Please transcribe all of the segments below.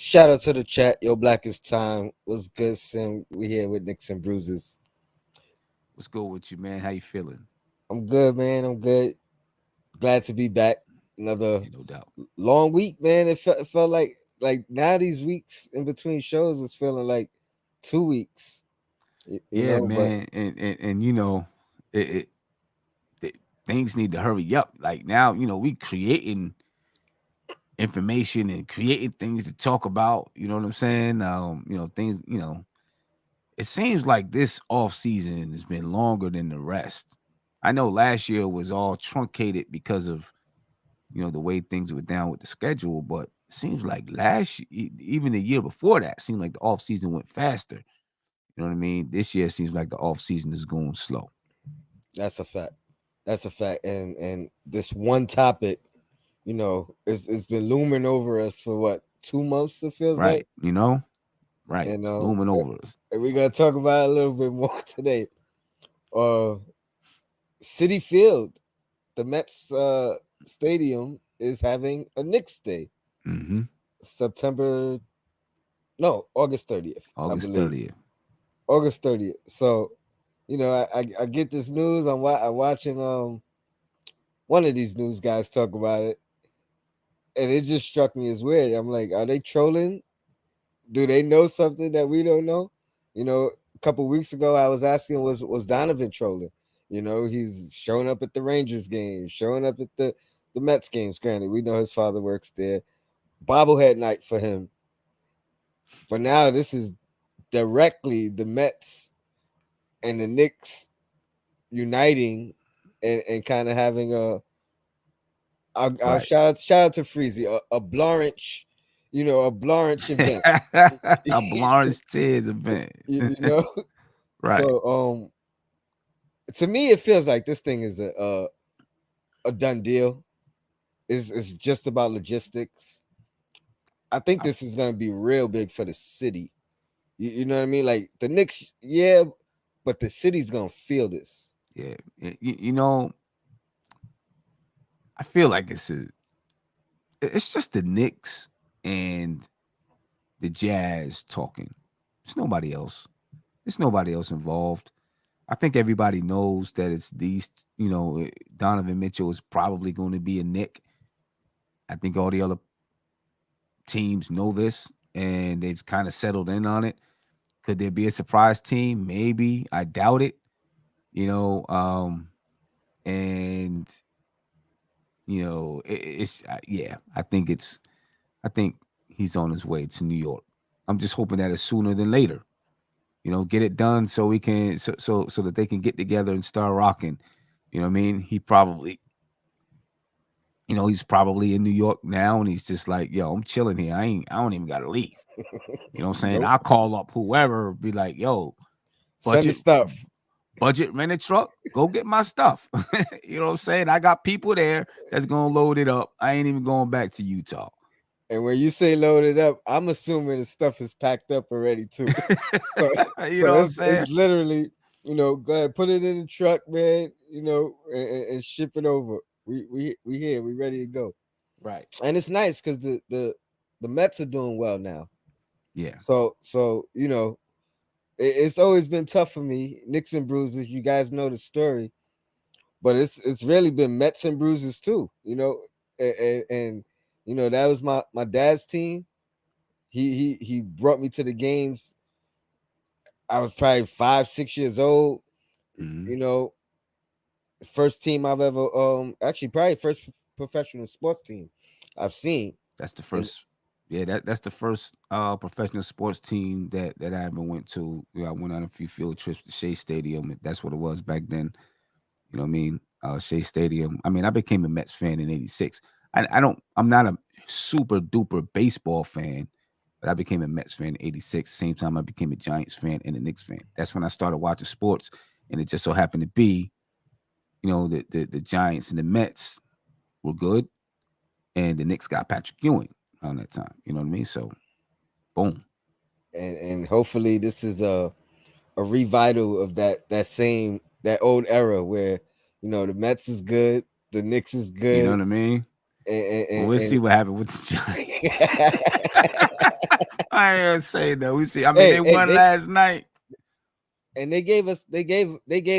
Shout out to the chat. Yo, Black is time. What's good, Sim? We here with Knicks and Bruises. What's good with you, man? How you feeling? I'm good, man. I'm good. Glad to be back. Another Yeah, no doubt. long week, man. It felt like now these weeks in between shows is feeling like 2 weeks. Yeah, But man, and it, it things need to hurry up. Like now, we creating information and creating things to talk about. You know what I'm saying? Things. It seems like this off season has been longer than the rest. I know last year was all truncated because of the way things were down with the schedule, but it seems like even the year before that, seemed like the off season went faster. You know what I mean? This year seems like the off season is going slow. that's a fact. That's a fact. And this one topic, it's been looming over us for what 2 months. It feels like, Right. Right. and Looming over us. we're gonna talk about it a little bit more today. Uh, City Field, the Mets stadium is having a Knicks Day, Mm-hmm. September, no, August 30th, I August believe. 30th. August 30th. So, I get this news. I'm watching one of these news guys talk about it, and it just struck me as weird. I'm like, are they trolling? Do they know something that we don't know? A couple weeks ago, I was asking, was Donovan trolling? He's showing up at the Rangers games, showing up at the Mets games. Granted, we know his father works there. Bobblehead night for him. But now this is directly the Mets and the Knicks uniting and kind of having I'll Right. shout out to Freezy, a Blanche, a Blanche event. A Lawrence Tids event. you know, Right. so to me it feels like this thing is a done deal. It's just about logistics. I think I, this is gonna be real big for the city. You know what I mean? Like the Knicks, yeah, but the city's gonna feel this. yeah. I feel like it's just the Knicks and the Jazz talking. There's nobody else. There's nobody else involved. I think everybody knows that it's these, Donovan Mitchell is probably going to be a Nick. I think all the other teams know this and they've kind of settled in on it. Could there be a surprise team? Maybe. I doubt it. You know, and it's yeah. I think he's on his way to New York. I'm just hoping that it's sooner than later. Get it done so we can so that they can get together and start rocking. You know what I mean? He's probably in New York now and he's just like, yo, I'm chilling here. I don't even gotta leave. You know what I'm saying? Nope. I'll call up whoever, be like, yo, Send the budget, stuff. rent a truck, go get my stuff. You know what I'm saying? I got people there that's gonna load it up. I ain't even going back to Utah. And when you say loaded up, I'm assuming the stuff is packed up already too. So You so know what I'm saying? it's literally, go ahead, put it in the truck, man, and ship it over. We here, we ready to go. Right. And it's nice because the Mets are doing well now. Yeah. So it's always been tough for me. Knicks and Bruises, you guys know the story, but it's really been Mets and Bruises too. And that was my dad's team. He brought me to the games. I was probably 5 6 years old. Hmm. You know, first team I've ever actually probably first professional sports team I've seen. That's the And first. Yeah, that's the first professional sports team that I ever went to. I went on a few field trips to Shea Stadium. That's what it was back then. You know what I mean? Shea Stadium. I mean, I became a Mets fan in '86. I don't. I'm not a super duper baseball fan, but I became a Mets fan in '86. Same time I became a Giants fan and a Knicks fan. That's when I started watching sports, and it just so happened to be, the Giants and the Mets were good, and the Knicks got Patrick Ewing around that time. You know what I mean? So, boom. and hopefully this is a revital of that old era where the Mets is good, the Knicks is You know good, what I mean? and, Well, we'll see and, what happened with the Giants. and I ain't gonna say though. We see. I mean, hey, they won last night. they gave us they gave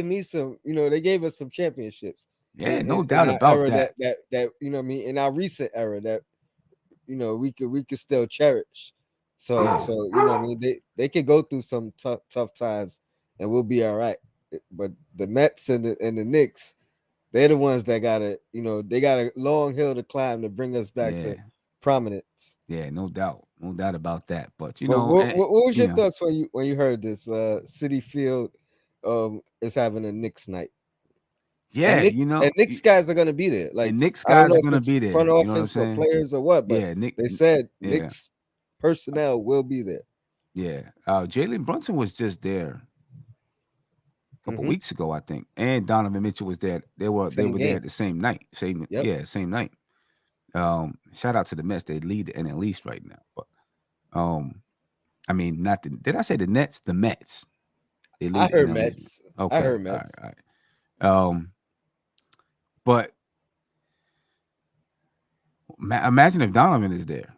me some, they gave us some championships Yeah, no in doubt our about era that. that what I mean, in our recent era that we could still cherish. So Yeah, so what I mean, they could go through some tough times and we'll be all right. But the Mets and the Knicks, they're the ones that they got a long hill to climb to bring us back to yeah, prominence. yeah. No doubt about that. But But what was your you know, thoughts when you heard this? City Field is having a Knicks night, and yeah, Knicks guys are gonna be there. Like and Knicks I don't guys know are if gonna it's be front there. You know what I'm office or saying? players or what, but Yeah, they said yeah, Knicks personnel will be there. yeah. Jalen Brunson was just there a couple Hmm. weeks ago, I think, and Donovan Mitchell was there. They Same were there game. the same night. Yep. Same night. Shout out to the Mets. They lead the NL East right now. But um, I mean, not the. Did I say the Nets? The Mets. They I lead the heard NL East. Mets. I Okay. heard All right. Mets. All right. But imagine if Donovan is there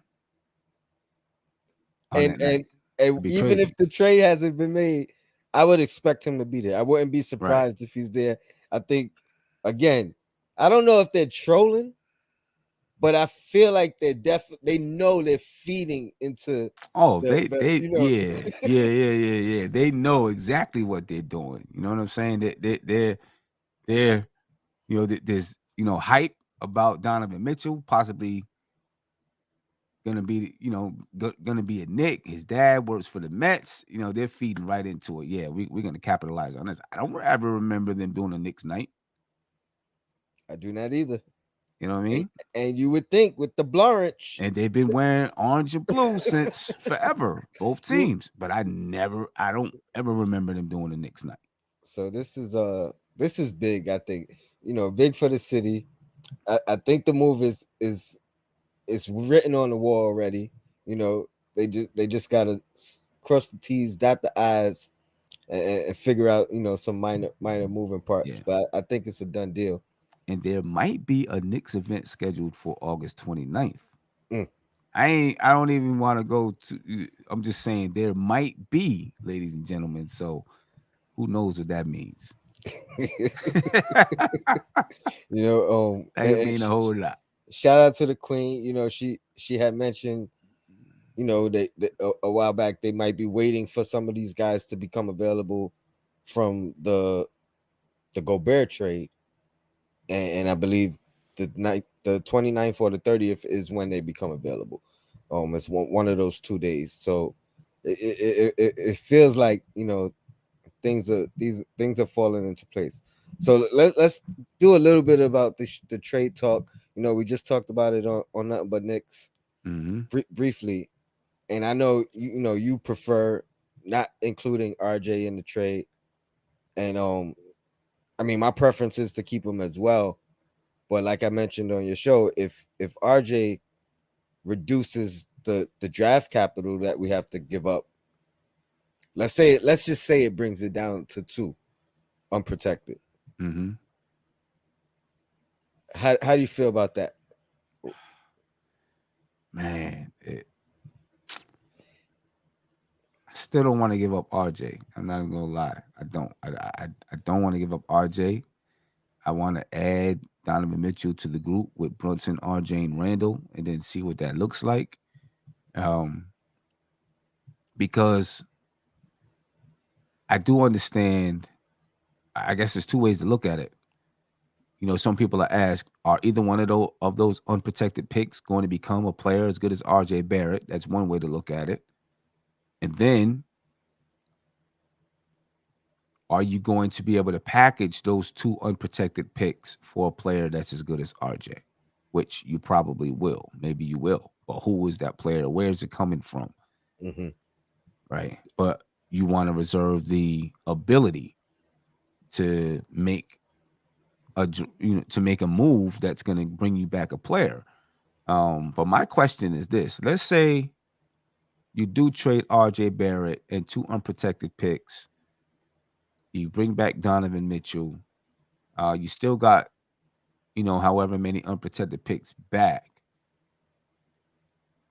on And that night. and and It'd be even if crazy. the trade hasn't been made, I would expect him to be there. I wouldn't be Right. surprised if he's there. I think again, I don't know if they're trolling, but I feel like they know they're feeding into Oh, the yeah, yeah. They know exactly what they're doing. You know what I'm saying? They're there's hype about Donovan Mitchell possibly gonna be gonna be a Nick. His dad works for the Mets. They're feeding right into it. Yeah, we're gonna capitalize on this. I don't ever remember them doing a Knicks night. I do not either. You know what I And, mean? and you would think with the Blorich, And they've been wearing orange and blue since forever, both you teams. But I don't ever remember them doing a Knicks night. so this is big. I think big for the city. I think the move is written on the wall already. You know, they just gotta cross the T's, dot the I's, and figure out some minor moving parts. Yeah. But I think it's a done deal. And there might be a Knicks event scheduled for August 29th. Mm. I don't even want to go to. I'm just saying there might be, ladies and gentlemen. So who knows what that means? That could mean a whole lot. Shout out to the Queen. She had mentioned a while back they might be waiting for some of these guys to become available from the Gobert trade, and I believe the 29th or the 30th is when they become available. It's one of those 2 days. So it feels like these things are falling into place. So let's do a little bit about the trade talk. We just talked about it on nothing but Knicks Mm-hmm. briefly, and I know you prefer not including RJ in the trade, and I mean my preference is to keep him as well. But like I mentioned on your show, if RJ reduces the draft capital that we have to give up, let's just say it brings it down to two unprotected. Mm-hmm. How do you feel about that? Man, I still don't want to give up RJ. I'm not gonna lie. I don't. I don't want to give up RJ. I want to add Donovan Mitchell to the group with Brunson, RJ, and Randall, and then see what that looks like. Um, because I do understand. I guess there's two ways to look at it. Some people are asked, are either one of those unprotected picks going to become a player as good as RJ Barrett? That's one way to look at it. And then, are you going to be able to package those two unprotected picks for a player that's as good as RJ? Which you probably will. Maybe you will. But who is that player? Where is it coming from? Hmm. Right. But you want to reserve the ability to make to make a move that's going to bring you back a player. But my question is this: let's say you do trade RJ Barrett and two unprotected picks. You bring back Donovan Mitchell. You still got however many unprotected picks back,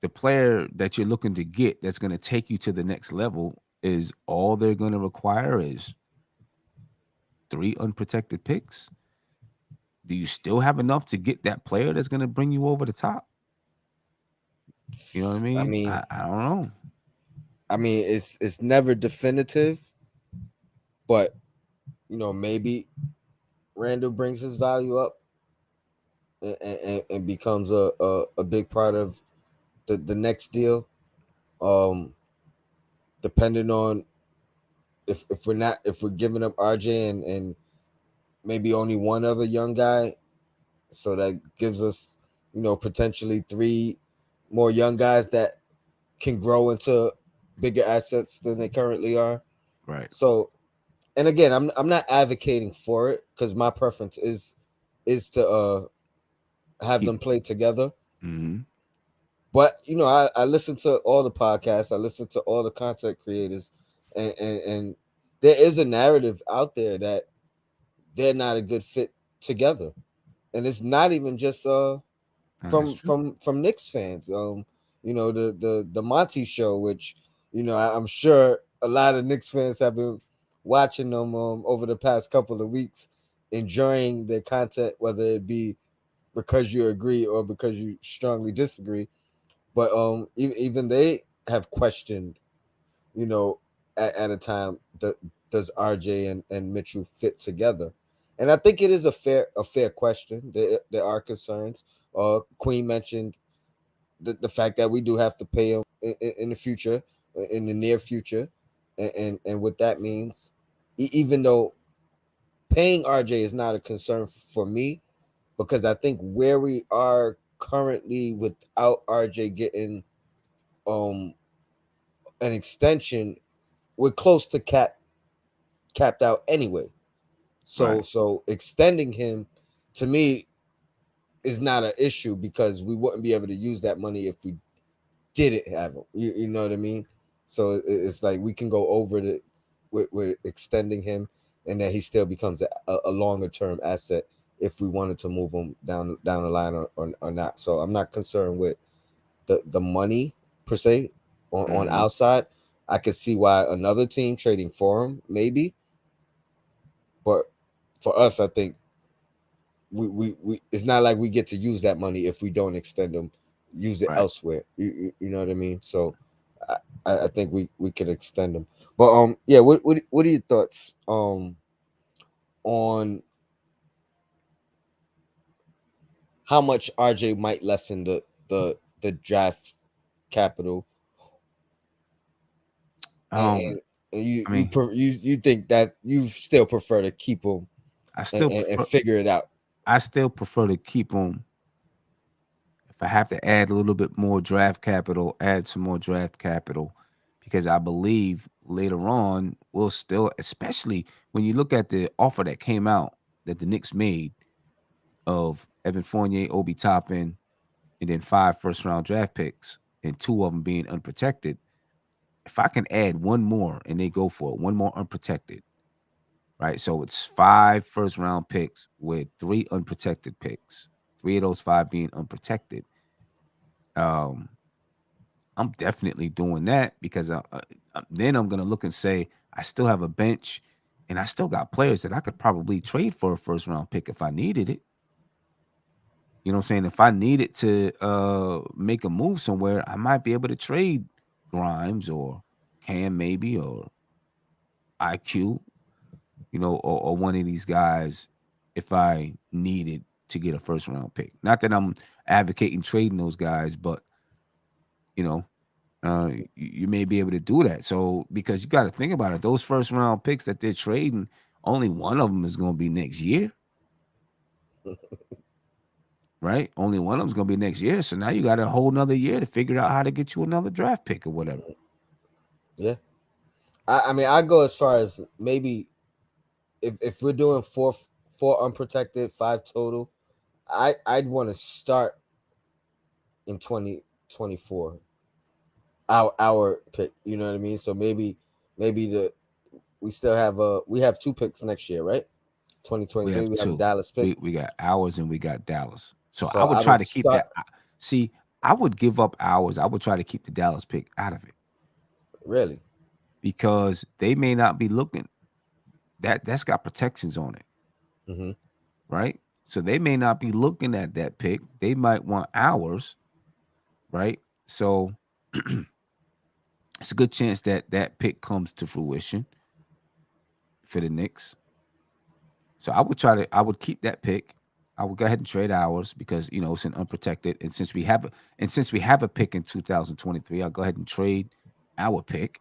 the player that you're looking to get that's going to take you to the next level is all they're going to require is three unprotected picks. Do you still have enough to get that player that's going to bring you over the top? You know what I I mean? mean, I don't know. it's never definitive, but maybe Randall brings his value up and becomes a big part of the next deal. Um, Depending on if we're giving up RJ and maybe only one other young guy, so that gives us potentially three more young guys that can grow into bigger assets than they currently are. Right. So, and again, I'm not advocating for it because my preference is to have Keep. them play together. Mm-hmm. But I listen to all the podcasts, I listen to all the content creators, and there is a narrative out there that they're not a good fit together, and it's not even just That's true. from Knicks fans. The Monty show, which I'm sure a lot of Knicks fans have been watching them over the past couple of weeks, enjoying their content, whether it be because you agree or because you strongly disagree. But even they have questioned, you know, at a time that does RJ and Mitchell fit together? And I think it is a fair question. There are concerns. Queen mentioned the fact that we do have to pay him in the future, in the near future, and what that means. Even though paying RJ is not a concern for me, because I think where we are currently without RJ getting um an extension, we're close to capped out anyway. So Right. so extending him to me is not an issue because we wouldn't be able to use that money if we didn't have him. You know what I mean? So it's like we can go over the with extending him, and that he still becomes a longer term asset if we wanted to move him down the line or not. So I'm not concerned with the money per se on Mm-hmm. outside. I could see why another team trading for him maybe, but for us, I think we it's not like we get to use that money if we don't extend them, use it Right. elsewhere. You know what I mean? So I, I think we could extend them. But yeah, what are your thoughts on how much RJ might lessen the draft capital, and, Um. and and I mean, you think that you still prefer to keep him I and, still and prefer. figure it out? I still prefer to keep them. If I have to add a little bit more draft capital, add some more draft capital, because I believe later on we'll still, especially when you look at the offer that came out that the Knicks made of Evan Fournier, Obi Toppin, and then 5 first-round draft picks, and two of them being unprotected. If I can add one more and they go for it, one more unprotected, right? So it's 5 first-round picks with three unprotected picks, three of those five being unprotected. Um, I'm definitely doing that because then I'm gonna look and say I still have a bench, and I still got players that I could probably trade for a first-round pick if I needed it. You know what I'm saying? If I needed to make a move somewhere, I might be able to trade Grimes or Cam maybe or IQ, or one of these guys if I needed to get a first-round pick. Not that I'm advocating trading those guys, but you know, you may be able to do that. So because you got to think about it, those first-round picks that they're trading, only one of them is going to be next year, right? Only one of them is going to be next year. So now you got a whole nother year to figure out how to get you another draft pick or whatever. Yeah, I mean I go as far as maybe if we're doing four unprotected, five total, I'd want to start in 2024. Our pick, you know what I mean? So maybe the we still have we have two picks next year, right? We 2023, have we have a two. Dallas pick. We got ours and we got Dallas. So I So would I try would to keep start that. See, I would give up ours. I would try to keep the Dallas pick out of it really. because they may not be looking. That's got protections on it, Hmm. right? So they may not be looking at that pick. They might want ours, right? So it's a good chance that that pick comes to fruition for the Knicks. So I would keep that pick. I would go ahead and trade ours because it's an unprotected, and since we have a pick in 2023, I'll go ahead and trade our pick.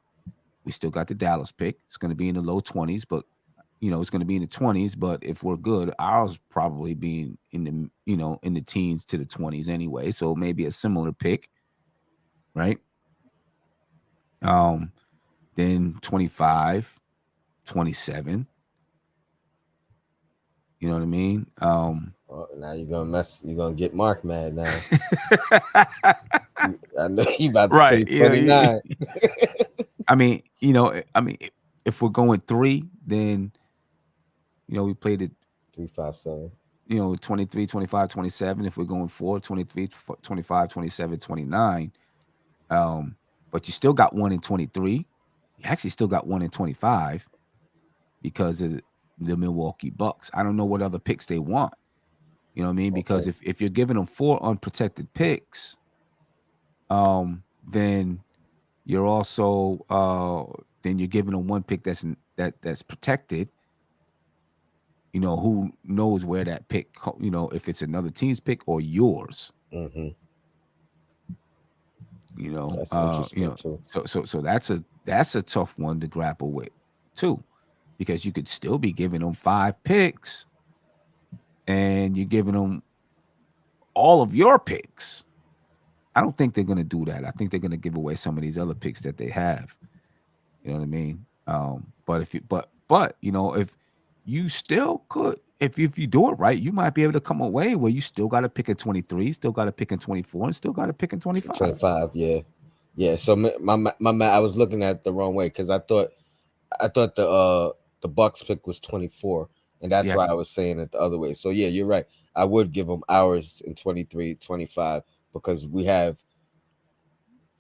We still got the Dallas pick. It's going to be in the low 20s, but it's going to be in the 20s. But if we're good, ours probably being in the in the teens to the 20s anyway. So maybe a similar pick, right? Um, then 25, 27. You know what I mean? Oh, now you're gonna mess. You're gonna get Mark mad now. I know you about to Right. say Yeah. 29. I mean, if we're going three, then we played it, 357. 23, 25, 27. If we're going four, 23, 25, 27, 29. But you still got one in 23. You actually still got one in 25 because of the Milwaukee Bucks. I don't know what other picks they want. You know what I mean? Because Okay. if you're giving them four unprotected picks, then you're also then you're giving them one pick that's protected. Who knows where that pick, if it's another team's pick or yours. Hmm. You know, That's uh, you interesting know, too. so that's a tough one to grapple with too, because you could still be giving them five picks and you're giving them all of your picks. I don't think they're gonna do that. I think they're gonna give away some of these other picks that they have. You know what I mean? But if you if you still could, if you do it right, you might be able to come away where you still got to pick at 23, still got to pick in 24, and still got to pick in 25. 25. Yeah. Yeah. So I was looking at it the wrong way because I thought the Bucks pick was 24, and that's Yeah, why I was saying it the other way. So yeah, you're right. I would give them ours in 23, 25 because we have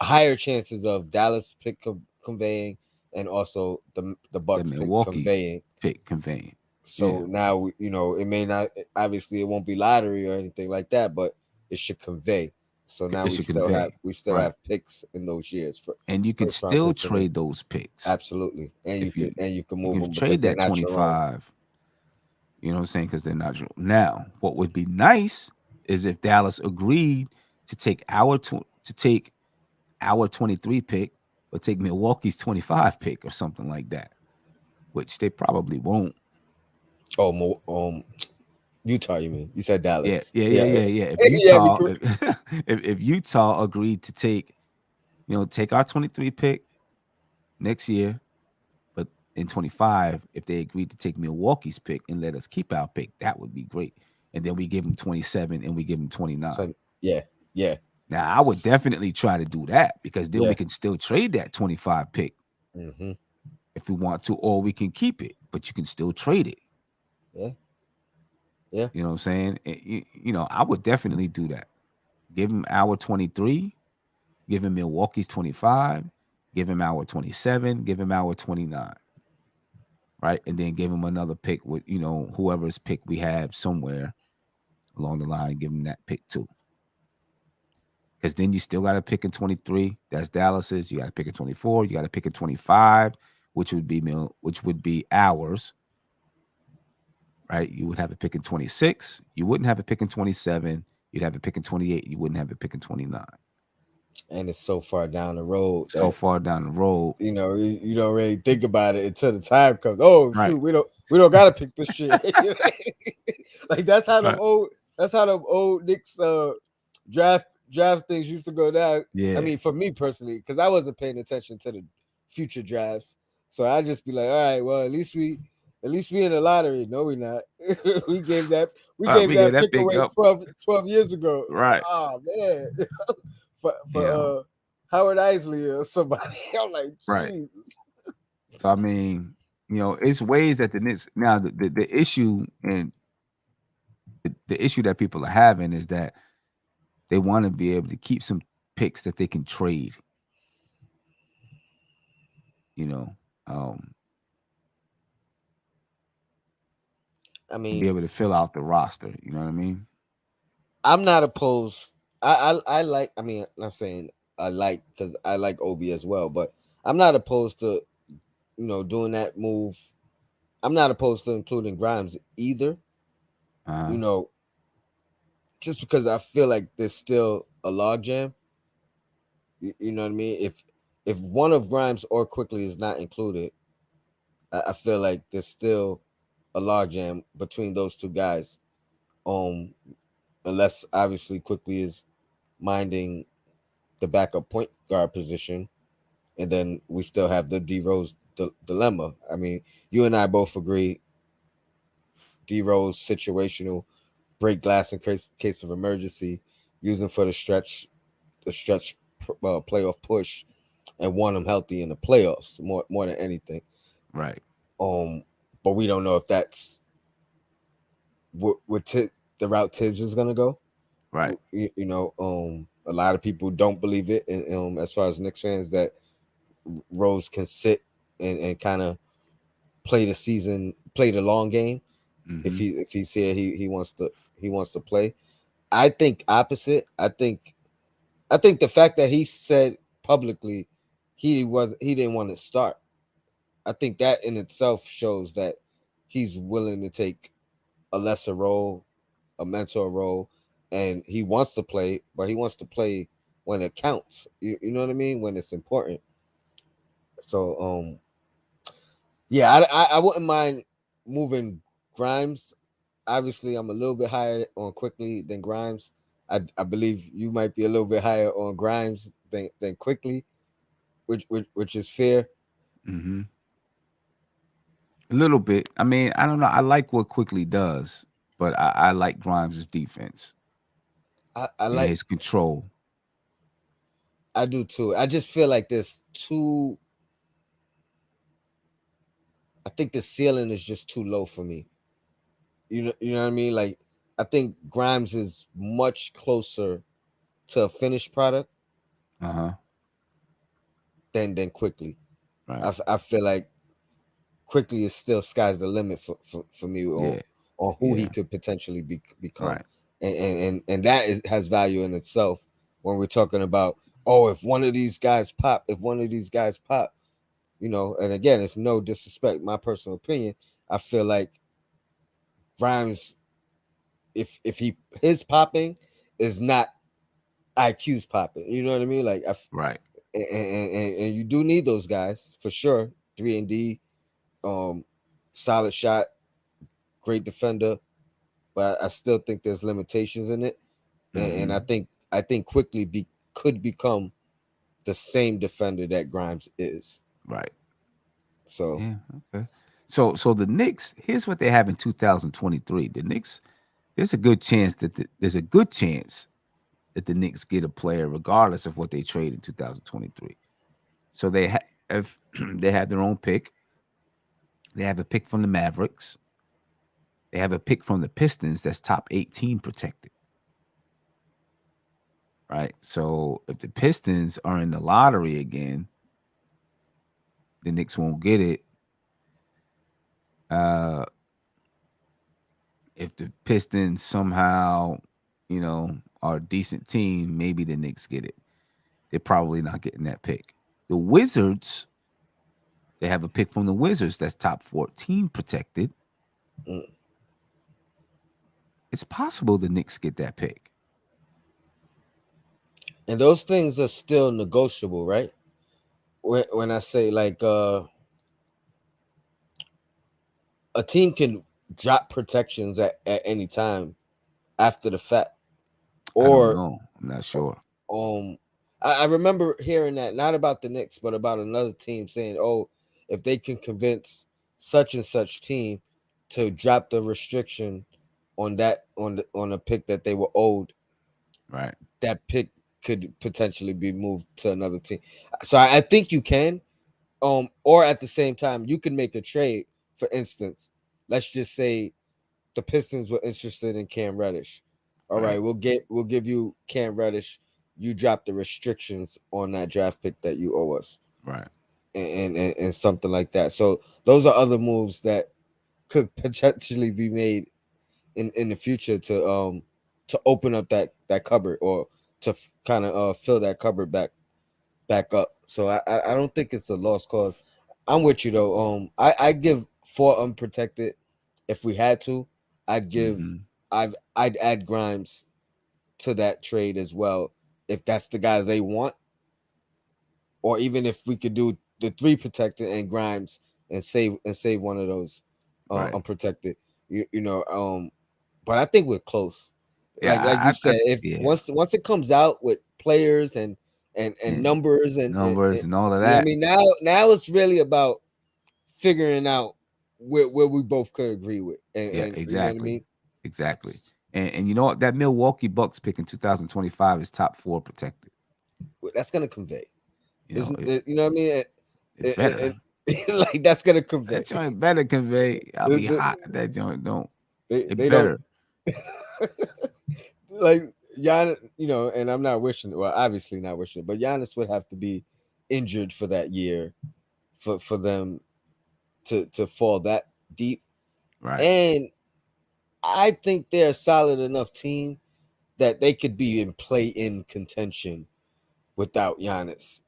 higher chances of Dallas pick conveying and also the the Bucks pick Milwaukee conveying. pick conveying. Yeah, So now it may not, obviously it won't be lottery or anything like that, but it should convey. So now it should convey. we still Right. have picks in those years for And you could first round still picks in those. trade those picks Absolutely, and if you you can you move can them because trade they're that not your own. 25. You know what I'm saying? Because they're not your. Now, what would be nice is if Dallas agreed to take to take our 23 pick, but take Milwaukee's 25 pick or something like that, which they probably won't. Oh, Utah, you mean? You said Dallas. Yeah, yeah, yeah, Yeah, yeah, yeah. If yeah. Utah, if Utah agreed to take our 23 pick next year, but in 25, if they agreed to take Milwaukee's pick and let us keep our pick, that would be great. And then we give them 27 and we give them 29. So yeah, yeah, Now, I would definitely try to do that because then we yeah. can still trade that 25 pick Hmm. if we want to, or we can keep it, but you can still trade it. Yeah, yeah. You know what I'm saying? I would definitely do that. Give him our 23, give him Milwaukee's 25, give him our 27, give him our 29, right? And then give him another pick with, whoever's pick we have somewhere along the line, give him that pick too. Because then you still got to pick in 23. That's Dallas's. You got to pick in 24. You got to pick in 25, which would be ours, right? You would have a pick in 26. You wouldn't have a pick in 27. You'd have a pick in 28. You wouldn't have a pick in 29. And it's so far down the road So that far down the road. you don't really think about it until the time comes. Oh Right. shoot, we don't gotta pick this shit. Like Right. that's how them old Knicks draft things used to go down. I Yeah. mean, for me personally, because I wasn't paying attention to the future drafts, so I just be like, all right, well, at least we in the lottery. No, we not. we gave that We get that pick pick away up. 12 years ago. Right. Oh man, for Yeah. Howard Isley or somebody. I'm like, Right. Jesus. So I mean, it's ways that the Knicks now the issue and the issue that people are having is that they want to be able to keep some picks that they can trade, you know, um, I and be mean, able to fill out the roster. You know what I mean? I'm not opposed. I like. I mean, I'm not saying I like because I like Obi as well, but I'm not opposed to doing that move. I'm not opposed to including Grimes either. Uh-huh. You know, just because I feel like there's still a logjam. You know what I mean? If one of Grimes or Quickly is not included, I feel like there's still a logjam between those two guys. Um, unless obviously Quickly is minding the backup point guard position, and then we still have the D Rose dilemma. I mean, you and I both agree D Rose situational, break glass in case of emergency, using for the stretch playoff push, and want him healthy in the playoffs more than anything. Right. Um, but we don't know if that's what the route Tibbs is gonna go. Right. A lot of people don't believe it, and as far as Knicks fans, that Rose can sit and kind of play the long game. If Mm-hmm. he's here, he wants to play. I think opposite. I think the fact that he said publicly he didn't want to start. I think that in itself shows that he's willing to take a lesser role, a mentor role, and he wants to play, but he wants to play when it counts. You know what I mean? When it's important. So yeah, I wouldn't mind moving Grimes. Obviously, I'm a little bit higher on Quickly than Grimes. I believe you might be a little bit higher on Grimes than Quickly, which is fair. Mm-hmm. A little bit. I mean, I don't know. I like what Quickly does, but I like Grimes' defense I and like his control. I do too. I just feel like this too. I think the ceiling is just too low for me. You know what I mean? Like I think Grimes is much closer to a finished product Uh-huh. than Quickly. Right. I feel like Quickly is still sky's the limit for me Yeah. on who he Yeah. could potentially become, Right. and that has value in itself when we're talking about, oh, if one of these guys pop, and again, it's no disrespect, my personal opinion, I feel like Grimes, if he his popping is not IQ's popping, you know what I mean? Like Right. and you do need those guys for sure. 3 and D, um, solid shot, great defender, but I still think there's limitations in it, and I Mm-hmm. think I think quickly could become the same defender that Grimes is. Right. So Yeah. Okay. So the Knicks, here's what they have in 2023. The Knicks, there's a good chance that the Knicks get a player regardless of what they trade in 2023. So have they have their own pick. They have a pick from the Mavericks. They have a pick from the Pistons that's top 18 protected. Right. So if the Pistons are in the lottery again, the Knicks won't get it. Uh, if the Pistons somehow, are a decent team, maybe the Knicks get it. They're probably not getting that pick. The Wizards, they have a pick from the Wizards that's top 14 protected. mm. It's possible the Knicks get that pick. And those things are still negotiable, right? When I say like a team can drop protections at any time after the fact, I don't or know. I'm not sure. um I remember hearing that, not about the Knicks but about another team, saying, oh, if they can convince such and such team to drop the restriction on a pick that they were owed, Right. that pick could potentially be moved to another team. So I think you can. or at the same time, you can make a trade. For instance, let's just say the Pistons were interested in Cam Reddish. All Right. right, we'll give you Cam Reddish. You drop the restrictions on that draft pick that you owe us, Right. and something like that. So those are other moves that could potentially be made in the future to open up that cupboard, or to kind of fill that cupboard back up. So I don't think it's a lost cause. I'm with you though. I give four unprotected if we had to. I'd give Hmm. I'd add Grimes to that trade as well if that's the guy they want, or even if we could do the three protected and Grimes and save one of those Right. unprotected. But I think we're close. Yeah. Like you said, if Yeah. once it comes out with players and And numbers and numbers and all of you know what I that. mean, now it's really about figuring out where we both could agree with, Yeah. and you know what I Exactly. mean. Exactly. And you know what? That Milwaukee Bucks pick in 2025 is top four protected. That's gonna convey. You know, You know what I mean? it better. Like that's gonna convey. That joint better convey. I'll The- be the- hot. That joint don't. It they don't better. like Giannis, and I'm not wishing it. Well, obviously not wishing it, but Giannis would have to be injured for that year for them to fall that deep. Right. And I think they're a solid enough team that they could be in play-in contention without Giannis,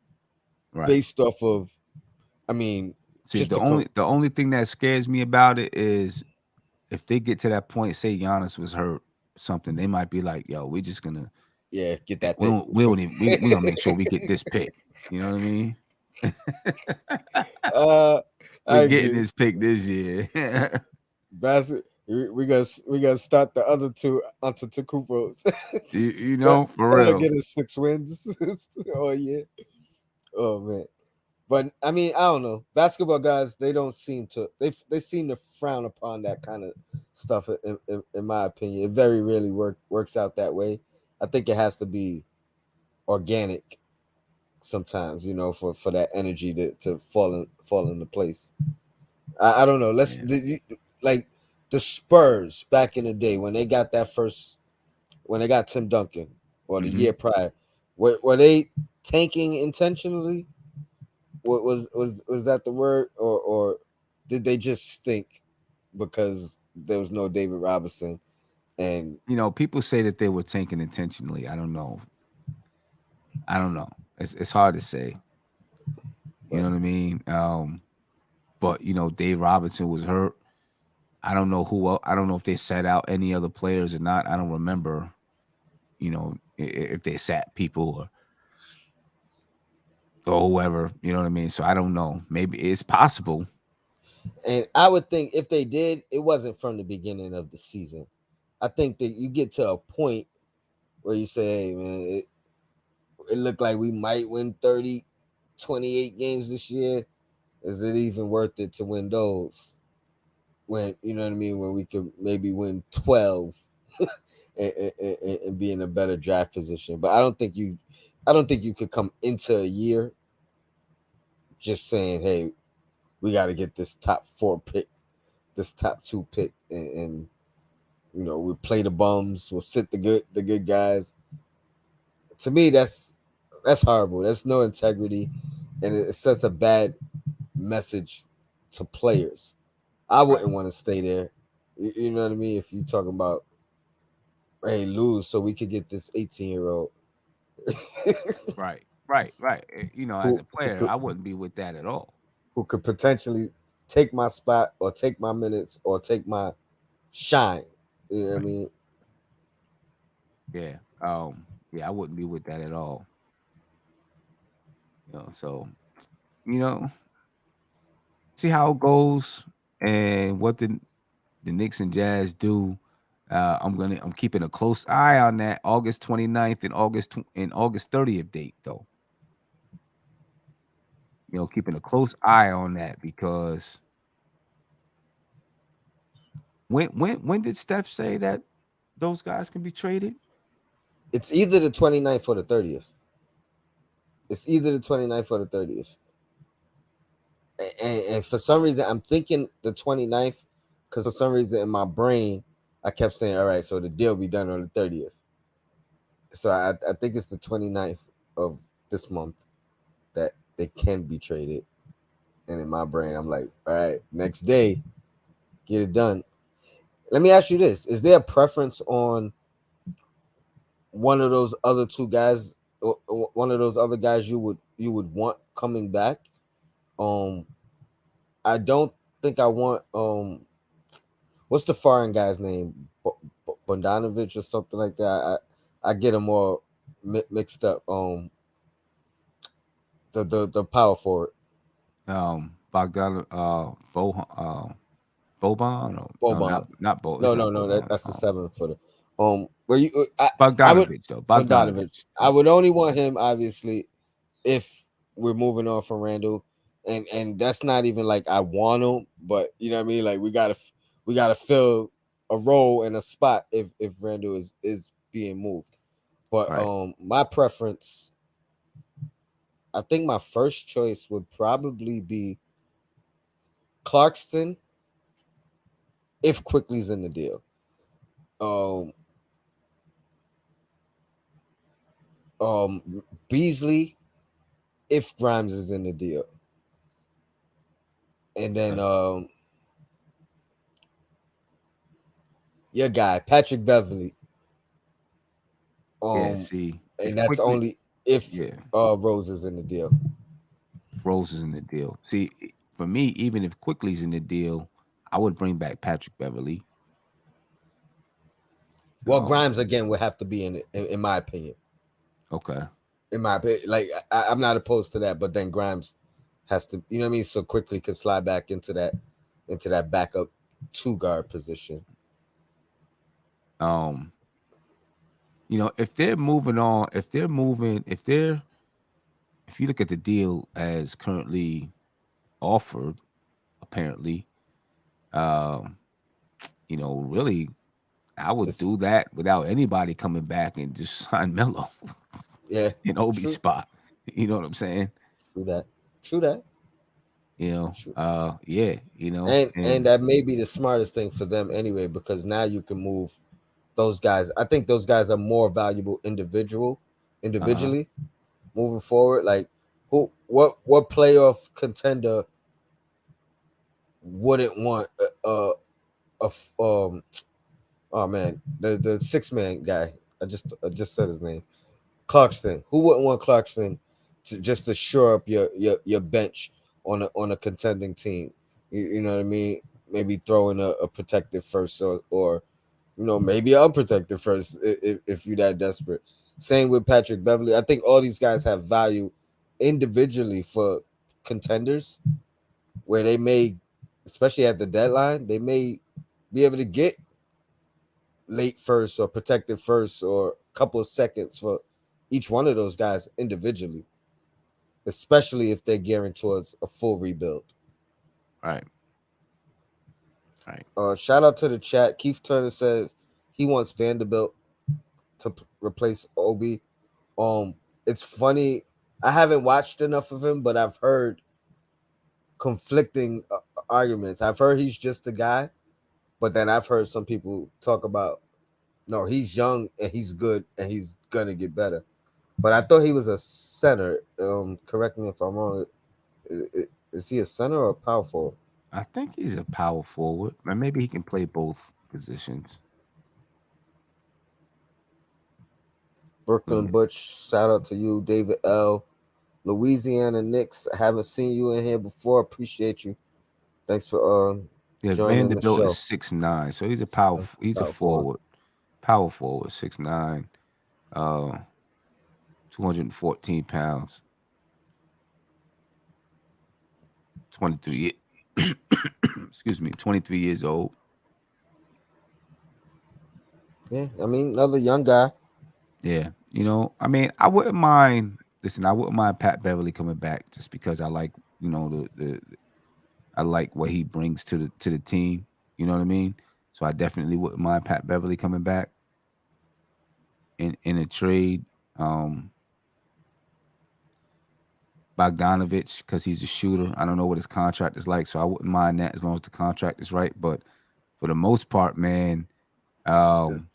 Right. based off of, I mean, See, just the to only come. the only thing that scares me about it is if they get to that point, say Giannis was hurt, something, they might be like, "Yo, we just gonna Yeah, get that we pick. don't we don't even we gonna make sure we get this pick." You know what I mean? uh, I We're getting agree. this pick this year. Bassett, we gotta start the other two onto Tacupos. You That know, for that'll real. get us 6 wins. Oh yeah. Oh man. But I mean, I don't know. Basketball guys, they don't seem to they seem to frown upon that kind of stuff. In my opinion, it very rarely works out that way. I think it has to be organic sometimes, for that energy to fall into place. I don't know. Yeah. Like the Spurs back in the day when they got when they got Tim Duncan, or the Hmm. year prior. Were they tanking intentionally? Was that the word, or did they just stink because there was no David Robinson? And People say that they were tanking intentionally. I don't know. I don't know. It's hard to say. You but know what I mean? But Dave Robinson was hurt. I don't know who I don't know if they sat out any other players or not. I don't remember, if they sat people or whoever, you know what I mean? So I don't know. Maybe it's possible. and I would think if they did, it wasn't from the beginning of the season. I think that you get to a point where you say, "Hey man, it looked like we might win 30, 28 games this year. Is it even worth it to win those? When you know what I mean? When we could maybe win 12, and be in a better draft position. But I don't think you could come into a year just saying, "Hey, we got to get this top four pick, this top two pick, and we play the bums, we'll sit the good guys." To me, that's horrible. That's no integrity, and it sets a bad message to players. I Right. wouldn't want to stay there. You know what I mean? If you talking about, hey, lose so we could get this 18-year-old Right. Right. Right. As who a who player, could I wouldn't be with that at all. who could potentially take my spot, or take my minutes, or take my shine. You know what I Right. mean? Yeah. Yeah, I wouldn't be with that at all. So, you know, see how it goes and what the Knicks and Jazz do. I'm keeping a close eye on that August 29th and August 30th date though. Keeping a close eye on that because when did Steph say that those guys can be traded? It's either the 29th or the 30th. It's either the 29th or the 30th. And for some reason I'm thinking the 29th, because for some reason in my brain I kept saying, all right, so the deal be done on the 30th. So I think it's the 29th of this month that they can be traded. And in my brain I'm like, all right, next day, get it done. Let me ask you this: is there a preference on one of those other two guys, or one of those other guys you would want coming back? Um, I don't think I want what's the foreign guy's name? Bondanovich or something like that. I get them all mixed up. The power forward, Bogdan, Boban, or no, Boban. not Bo. It's No, not no, no. Boban. That's the 7 footer. Where you? I would Bogdanovich though. Bondanovich. Bogdanovich. I would only want him obviously if we're moving on from Randall, and that's not even like I want him, but you know what I mean. Like we gotta fill a role and a spot if Randall is being moved. But Right. my preference, I think my first choice would probably be Clarkston if Quickly's in the deal. Um, um, Beasley if Grimes is in the deal, and then Okay. your guy Patrick Beverly. Yeah. Um, See, if and that's quickly, only if yeah, Rose is in the deal. Rose is in the deal. See, for me, even if quickly's in the deal, I would bring back Patrick Beverly. Well, Um. Grimes again would have to be in it, in my opinion. Okay. In my opinion, like I'm not opposed to that, but then Grimes has to, you know what I mean, so quickly could slide back into that backup two guard position. Um. If they're moving on, if you look at the deal as currently offered, apparently, um, really, I would It's do that without anybody coming back and just sign Melo yeah, in Obi's true, spot. You know what I'm saying? true that, true that, true. Yeah, And and that may be the smartest thing for them anyway, because now you can move those guys. I think those guys are more valuable uh-huh. individually moving forward. Like what playoff contender wouldn't want oh man, the 6 man guy. I just said his name. Clarkston. Who wouldn't want Clarkston just to shore up your bench on a contending team? You know what I mean? Maybe throw in a protected first, or maybe unprotected first if you're that desperate. Same with Patrick Beverly. I think all these guys have value individually for contenders, where they may, especially at the deadline, they may be able to get late first or protected first or a couple of seconds for each one of those guys individually, especially if they're gearing towards a full rebuild. Right, right. Shout out to the chat. Keith Turner says he wants Vanderbilt to replace Obi. It's funny. I haven't watched enough of him, but I've heard conflicting arguments. I've heard he's just a guy, but then I've heard some people talk about no, he's young and he's good and he's gonna get better. But I thought he was a center. Correct me if I'm wrong. Is he a center or a power forward? I think he's a power forward, and maybe he can play both positions. Let Brooklyn me. Butch, shout out to you. David L. Louisiana Knicks. I haven't seen you in here before. Appreciate you. Thanks for Yeah, joining the Vanderbilt is show. 6'9", so he's a power. He's a Power forward. forward, power forward, 6'9", uh, 214 pounds, 23. Excuse me, 23 years old. Yeah, I mean another young guy. Yeah, I mean, I wouldn't mind. Listen, I wouldn't mind Pat Beverly coming back just because I like, the I like what he brings to the team. You know what I mean? So I definitely wouldn't mind Pat Beverly coming back in a trade. Um, Bogdanovich because he's a shooter. I don't know what his contract is like, so I wouldn't mind that as long as the contract is right. But for the most part, man,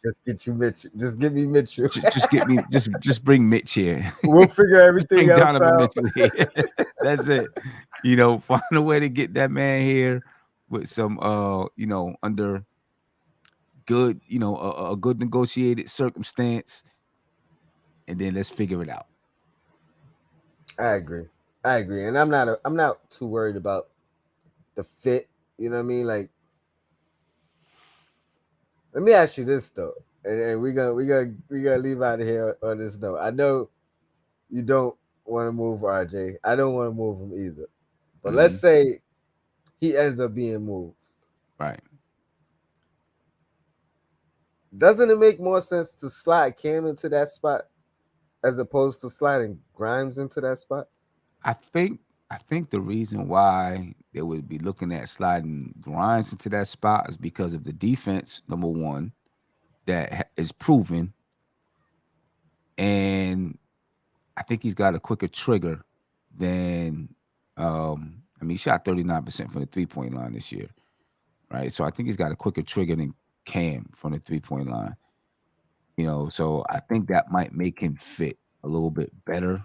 Just get you Mitchell. Just give me Mitchell. just get me, just bring Mitch here. We'll figure Just everything bring else Donovan out. Mitchell here. That's it. Find a way to get that man here with some, under good, a good negotiated circumstance, and then let's figure it out. I agree. I agree, and I'm not too worried about the fit. You know what I mean? Like, let me ask you this though, and we gonna leave out of here on this note. I know you don't want to move RJ. I don't want to move him either. But let's Hmm. say he ends up being moved. Right. Doesn't it make more sense to slide Cam into that spot as opposed to sliding Grimes into that spot? I think I think the reason why they would be looking at sliding Grimes into that spot is because of the defense. Number one, that is proven, and I think he's got a quicker trigger than. I mean, he shot 39% from the 3-point line this year, right? So I think he's got a quicker trigger than Cam from the 3-point line. So I think that might make him fit a little bit better,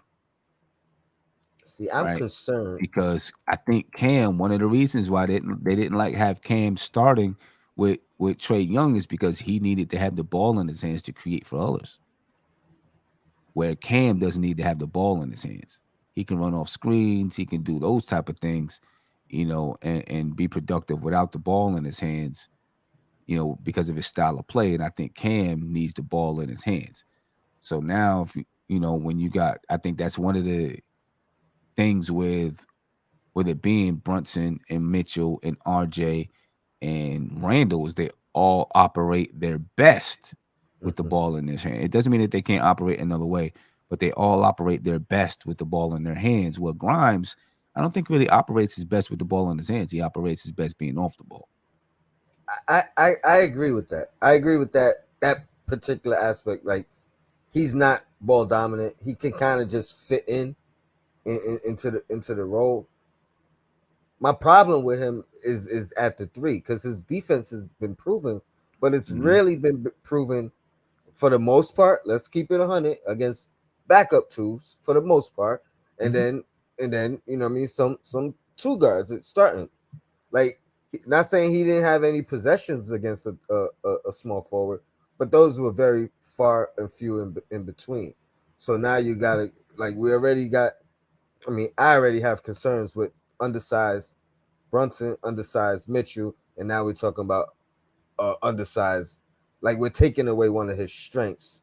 See, I'm right? concerned. Because I think Cam, one of the reasons why they didn't like have Cam starting with Trey Young is because he needed to have the ball in his hands to create for others. Where Cam doesn't need to have the ball in his hands. He can run off screens, he can do those type of things, and be productive without the ball in his hands, because of his style of play. And I think Cam needs the ball in his hands. So now, if when you got, I think that's one of the things with it being Brunson and Mitchell and RJ and Randall is they all operate their best with the Mhm. ball in their hand. It doesn't mean that they can't operate another way, but they all operate their best with the ball in their hands. Well, Grimes, I don't think really operates his best with the ball in his hands. He operates his best being off the ball. I agree with that. I agree with that particular aspect. Like, he's not ball dominant. He can kind of just fit into the role. My problem with him is at the three because his defense has been proven, but it's Hmm. really been proven for the most part. Let's keep it 100 against backup twos for the most part, and Hmm. then you know what I mean, some two guards it's starting. Like, not saying he didn't have any possessions against a small forward, but those were very far and few in between. So now you got to, like, we already got. I mean, I already have concerns with undersized Brunson, undersized Mitchell, and now we're talking about undersized. Like, we're taking away one of his strengths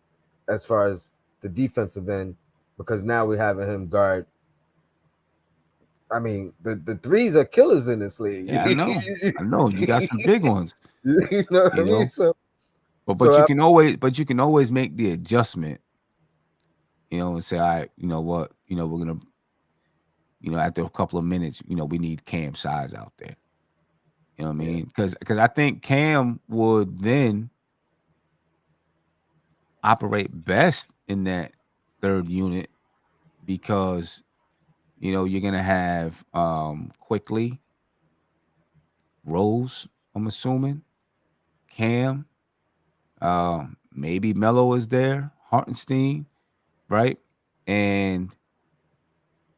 as far as the defensive end because now we're having him guard. I mean, the threes are killers in this league. Yeah, I know. I know. You got some big ones, You know what I you mean? know. But So but you can always make the adjustment, and say, all right, you know what, we're gonna, after a couple of minutes, we need Cam size out there. You know what I yeah, mean? Because I think Cam would then operate best in that third unit because you're gonna have quickly Rose, I'm assuming, Cam, maybe Melo is there, Hartenstein, right? And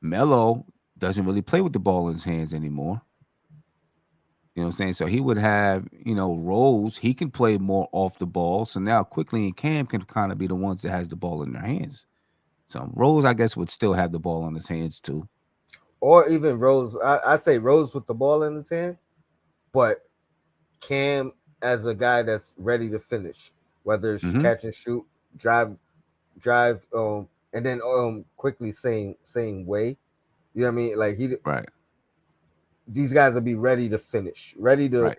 Melo doesn't really play with the ball in his hands anymore. You know what I'm saying? So he would have, roles. He can play more off the ball. So now quickly and Cam can kind of be the ones that has the ball in their hands. So Rose, I guess, would still have the ball in his hands too. or even Rose. I say Rose with the ball in his hand, but Cam as a guy that's ready to finish, whether it's Hmm. catch and shoot, drive, and then quickly same way. You know what I mean? Like, Right, these guys will be ready to finish, ready to right,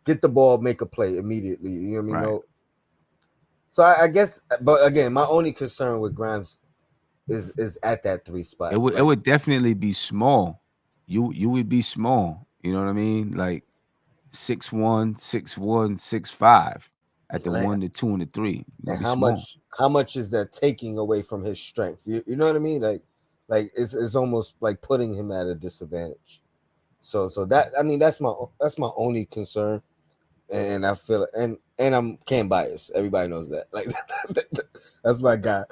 get the ball, make a play immediately. You know what I mean? right. No. So I guess, but again, my only concern with Grimes is at that three spot. It Like, would definitely be small. You would be small. You know what I mean? Like 6'1", 6'1", 6'5" at the like, 1, the 2, and the 3. You're gonna and be small. how much is that taking away from his strength? You know what I mean? Like, like it's almost like putting him at a disadvantage. So that, I mean, that's my only concern, and I feel it, and I'm can bias. Everybody knows that. Like that's my guy.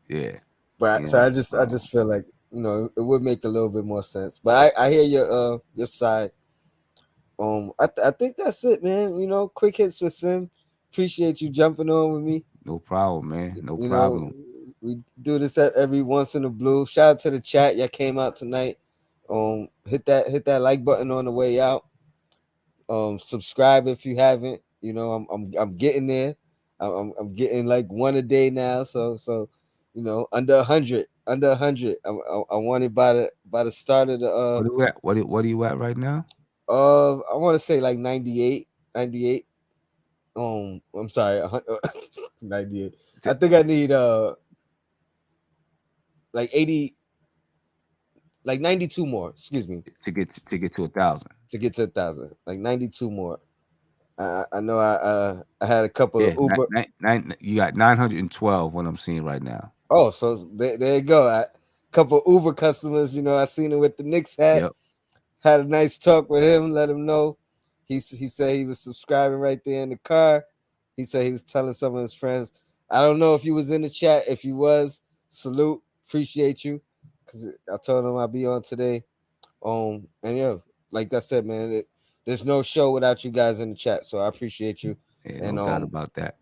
Yeah, But you so know. I just feel like, it would make a little bit more sense. But I hear your side. I think that's it, man. Quick hits with Sim. Appreciate you jumping on with me. No problem, man. No You know, problem. we do this every once in a blue. Shout out to the chat. Y'all came out tonight. Hit that like button on the way out. Subscribe if you haven't. I'm getting there. I'm getting like one a day now. So under 100. I want it by the start of the What are you at? What are you at right now? I want to say like 98, 98. I'm sorry, 98. To, I think I need like 80, like 92 more. Excuse me, to get to 1,000. to get to 1,000. Like 92 more. I know I had a couple of Yeah, Uber. you got 912. What I'm seeing right now. Oh, so there you go. Couple Uber customers. I seen him with the Knicks hat. Yep. Had a nice talk with him. Let him know. He said he was subscribing right there in the car. He said he was telling some of his friends. I don't know if you was in the chat. If you was, salute. Appreciate you. Cause I told him I'll be on today. And yeah, like I said, man, there's no show without you guys in the chat. So I appreciate you. Yeah, no And doubt about that.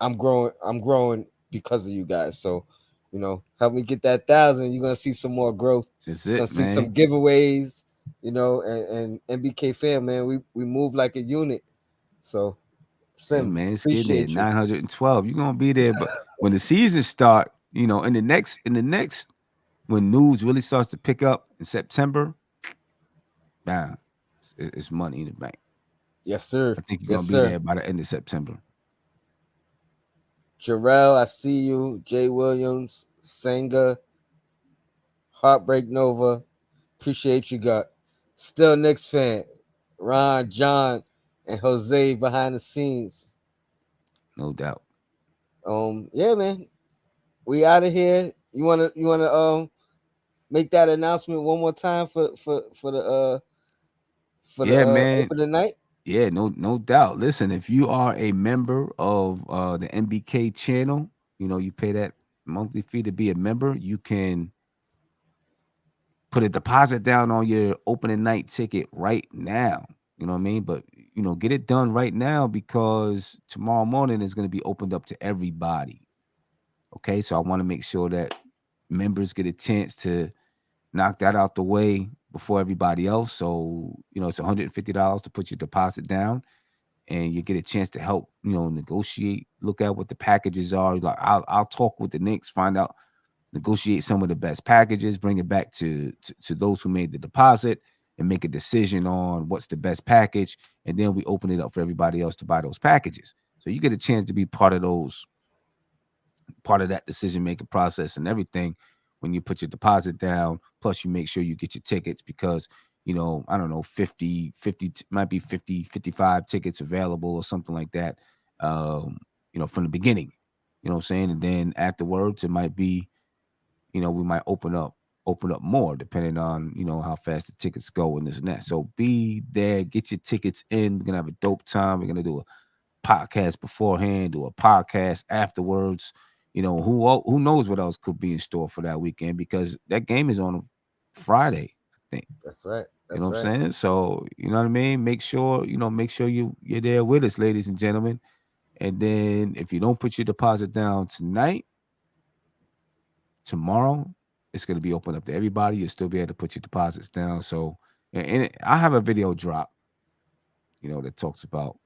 I'm growing. I'm growing because of you guys. So, help me get that 1,000. You're gonna see some more growth. That's Gonna it, see some man. giveaways. And MBK fam, man, we move like a unit. So, Hey, Sim, man, it's getting there. appreciate you. 912. You're gonna be there, but when the season start, in the next when news really starts to pick up in September, bam, it's money in the bank. Yes, sir. I think you're Yes, gonna be sir. there by the end of September. Jarrell, I see you. Jay Williams, Senga, Heartbreak Nova. Appreciate you, God. Still Knicks fan. Ron, John, and Jose behind the scenes. No doubt. Yeah, man. We out of here. You wanna make that announcement one more time for the Yeah, man. opening night? Yeah, no doubt. Listen, if you are a member of the MBK channel, you pay that monthly fee to be a member. You can put a deposit down on your opening night ticket right now. You know what I mean? But get it done right now because tomorrow morning is going to be opened up to everybody. Okay, so I want to make sure that members get a chance to knock that out the way before everybody else. So it's $150 to put your deposit down, and you get a chance to help negotiate, look at what the packages are. Like I'll talk with the Knicks, find out, negotiate some of the best packages, bring it back to those who made the deposit, and make a decision on what's the best package, and then we open it up for everybody else to buy those packages. So you get a chance to be part of that decision making process and everything when you put your deposit down. Plus you make sure you get your tickets because I don't know, 50 might be 50, 55 tickets available or something like that, from the beginning, what I'm saying. And then afterwards it might be, we might open up more depending on how fast the tickets go and this and that. So be there, get your tickets in. We're gonna have a dope time. We're gonna do a podcast beforehand, do a podcast afterwards. Who knows what else could be in store for that weekend because that game is on Friday, I think. That's right. You know That's what right. I'm saying? So, you know what I mean? Make sure you're there with us, ladies and gentlemen. And then if you don't put your deposit down tonight, tomorrow it's going to be open up to everybody. You'll still be able to put your deposits down. So, I have a video drop, that talks about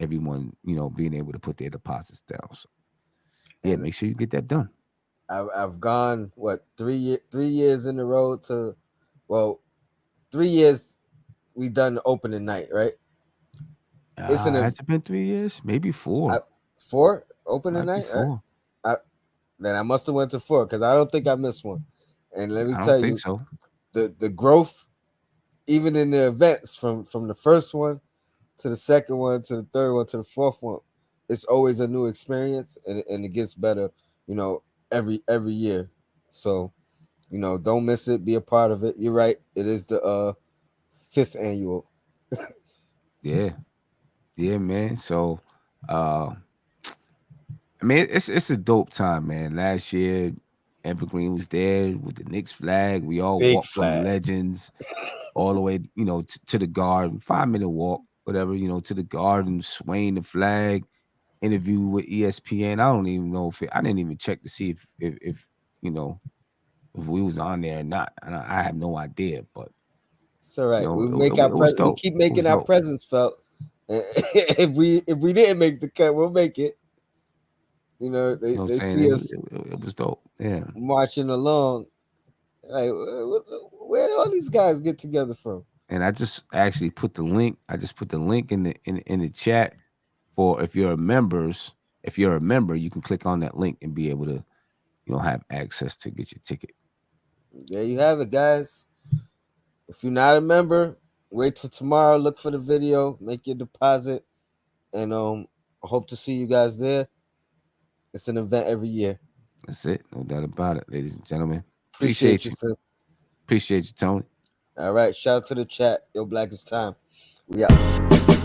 everyone, being able to put their deposits down. So, yeah, And make sure you get that done. I've gone what 3 years in a row to, well, 3 years we done the opening night, right? It's Has it been 3 years? Maybe I, 4. 4 opening Might be night, right? 4. I Then I must have went to 4 because I don't think I missed one. And let me I don't tell think you, so. the growth, even in the events from the first one to the second one to the third one to the fourth one, it's always a new experience, and it gets better, you know, every year. So Don't miss it. Be a part of it. You're right. It is the fifth annual. Yeah, yeah, man. So, uh, I mean, it's a dope time, man. Last year, Evergreen was there with the Knicks flag. We all Big walked from flag. Legends all the way, to the garden. 5 minute walk, whatever, to the garden, swaying the flag. Interview with ESPN. I don't even know if I didn't even check to see if you know if we was on there or not. I have no idea, but It's all right. it was We dope. keep It was making our dope. presence felt. If we didn't make the cut, we'll make it. You know what They I'm saying? see us It was dope. Yeah. marching along. Like, where do all these guys get together from? And I just actually put the link. I just put the link in the chat for if you're a member, you can click on that link and be able to, have access to get your ticket. There you have it, guys. If you're not a member, wait till tomorrow. Look for the video. Make your deposit, and I hope to see you guys there. It's an event every year. That's it. No doubt about it, ladies and gentlemen. Appreciate Appreciate you, you. sir. Appreciate you, Tony. All right, shout out to the chat. Yo, Black is time. We out.